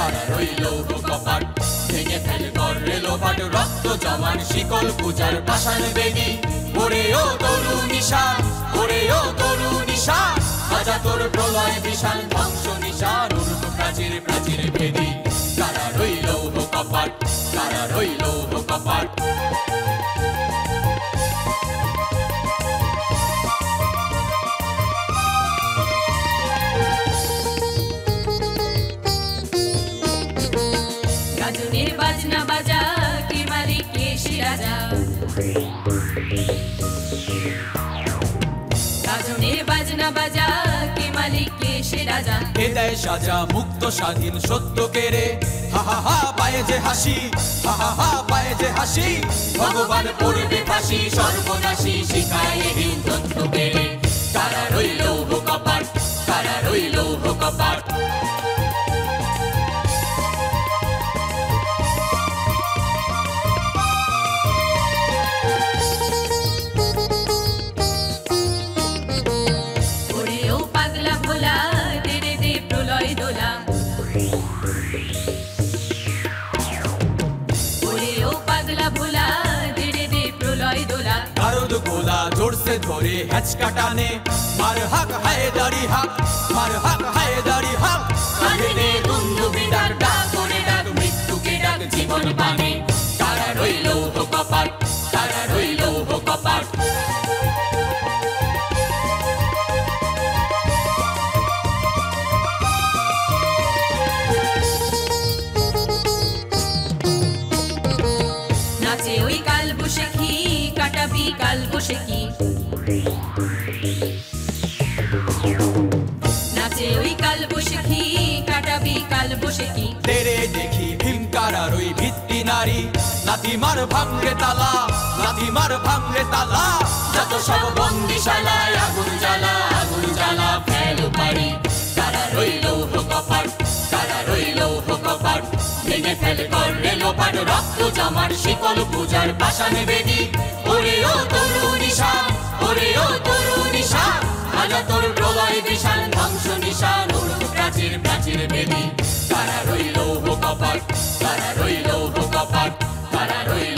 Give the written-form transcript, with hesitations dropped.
কারা রইল কপাট ভেঙে ফেল কর রেলোপাট রক্ত জমান শিকল পূজার পাষাণ বেদি ওরে ও তরু নিশান ওরে ও তরু নিশান আজা তোর প্রলয় বিশাল ধ্বংস নিশান উর্ব প্রাচীর প্রাচীর ভেদি কারা রইল কপাট কারা রইল কপাট গাজনের বাজনা বাজা কে মালিক কে সে রাজা গাজনের বাজনা বাজা কে মালিক কে সে রাজা কে দেয় সাজা মুক্ত স্বাধীন সত্য কেড়ে হা হা হা পায়ে যে হাসি হা হা হা পায়ে যে হাসি ভগবান পড়বে ফাঁসি সর্বনাশী শিখায় হিন্দুত্ব কেড়ে কারা রইল কপাট কারা রইল কপাট गोला जोर से धोरे हचका टाने मार हक हैदारी हक मार हक हैदारी हक आगेने दुंदुबी डाक डाक करे डाक मृत्यु के डाक जीवन पाने कारा रइलो कपाट कारा रइलो कपाट नाचे ओई काल बसেখি কাটাবি কাল বসেখি নাচে ওই কাল বসেখি কাটাবি কাল বসেখি তেরে দেখি ভীমকারা রই ভিত্তি নারী লাথি মার ভাঙরে তালা যত সব বন্দিশালায় আগুন জ্বালা ফেল পারি কারা রইল কপাট কারা রইল কপাট ভেঙে ফেল কর রেলোপাট রক্ত জমার শিকল পূজার পাষাণ বেদি ওরে ও তরু নিশান ওরে ও তরু নিশান আজা তোর প্রলয় বিশাল ধ্বংস নিশান উর্ব প্রাচীর প্রাচীর বেদি কারা রইল কপাট কারা রইল কপাট কারা রইল